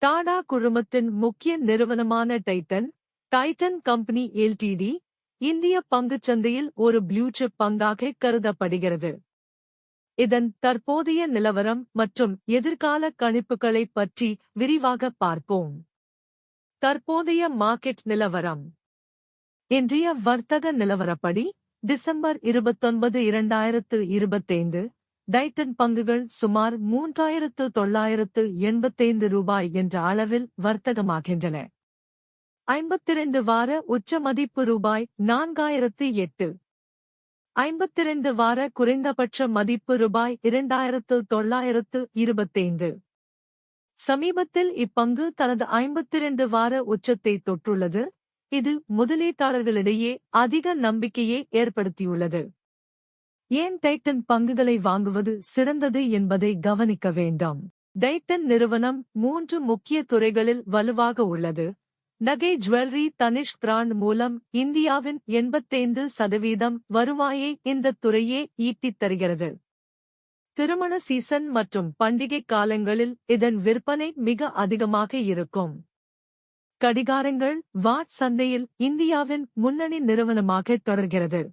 டாடா குழுமத்தின் முக்கிய நிறுவனமான டைட்டன் கம்பெனி எல்டிடி இந்திய பங்குச் சந்தையில் ஒரு ப்ளூசிப் பங்காக கருதப்படுகிறது. இதன் தற்போதைய நிலவரம் மற்றும் எதிர்கால கணிப்புகளைப் பற்றி விரிவாக பார்ப்போம். தற்போதைய மார்க்கெட் நிலவரம். இன்றைய வர்த்தக நிலவரப்படி டிசம்பர் 29, 2025 டைட்டன் பங்குகள் சுமார் $3,985 என்ற அளவில் வர்த்தகமாகின்றன. 52 வார உச்ச மதிப்பு $4,008. 52 வார குறைந்தபட்ச மதிப்பு $2,925. சமீபத்தில் இப்பங்கு தனது 52 வார உச்சத்தை தொட்டுள்ளது. இது முதலீட்டாளர்களிடையே அதிக நம்பிக்கையை ஏற்படுத்தியுள்ளது. ஏன் டைட்டன் பங்குகளை வாங்குவது சிறந்தது என்பதை கவனிக்க வேண்டும். டைட்டன் நிறுவனம் 3 முக்கிய துறைகளில் வலுவாக உள்ளது. நகை ஜுவல்லரி தனிஷ்க் பிராண்ட் மூலம் இந்தியாவின் 85% வருவாயை இந்த துறையே ஈட்டித் தருகிறது. திருமண சீசன் மற்றும் பண்டிகை காலங்களில் இதன் விற்பனை மிக அதிகமாக இருக்கும். கடிகாரங்கள் வாட் சந்தையில் இந்தியாவின் முன்னணி நிறுவனமாக தொடர்கிறது.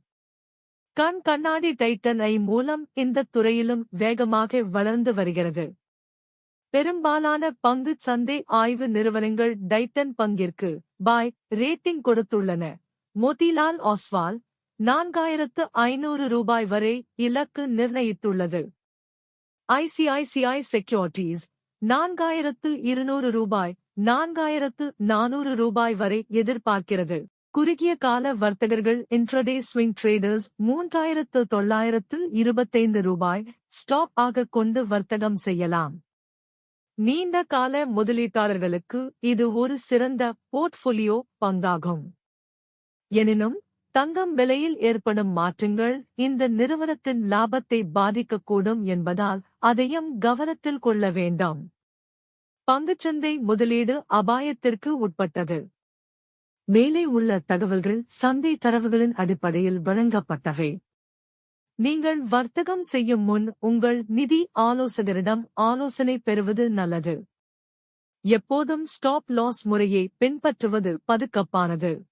கண்ணாடி டைட்டன் ஐ மூலம் இந்த துறையிலும் வேகமாக வளர்ந்து வருகிறது. பெரும்பாலான பங்குச் சந்தை ஆய்வு நிறுவனங்கள் டைட்டன் பங்கிற்கு பாய் ரேட்டிங் கொடுத்துள்ளன. மோதிலால் ஒஸ்வால் $4,500 வரை இலக்கு நிர்ணயித்துள்ளது. ஐசிஐசிஐ செக்யூரிட்டீஸ் $4,200, $4,400 வரை எதிர்பார்க்கிறது. குறுகிய கால வர்த்தகர்கள் இன்ட்ரடே ஸ்விங் ட்ரேடர்ஸ் $3,925 ஸ்டாப் ஆக கொண்டு வர்த்தகம் செய்யலாம். நீண்ட கால முதலீட்டாளர்களுக்கு இது ஒரு சிறந்த போர்ட்ஃபோலியோ பங்காகும். எனினும் தங்கம் விலையில் ஏற்படும் மாற்றங்கள் இந்த நிறுவனத்தின் லாபத்தை பாதிக்கக்கூடும் என்பதால் அதையும் கவனத்தில் கொள்ள வேண்டாம். பங்குச்சந்தை முதலீடு அபாயத்திற்கு உட்பட்டது. மேலே உள்ள தகவல்கள் சந்தை தரவுகளின் அடிப்படையில் வழங்கப்பட்டவை. நீங்கள் வர்த்தகம் செய்யும் முன் உங்கள் நிதி ஆலோசகரிடம் ஆலோசனை பெறுவது நல்லது. எப்போதும் ஸ்டாப் லாஸ் முறையை பின்பற்றுவது பாதுகாப்பானது.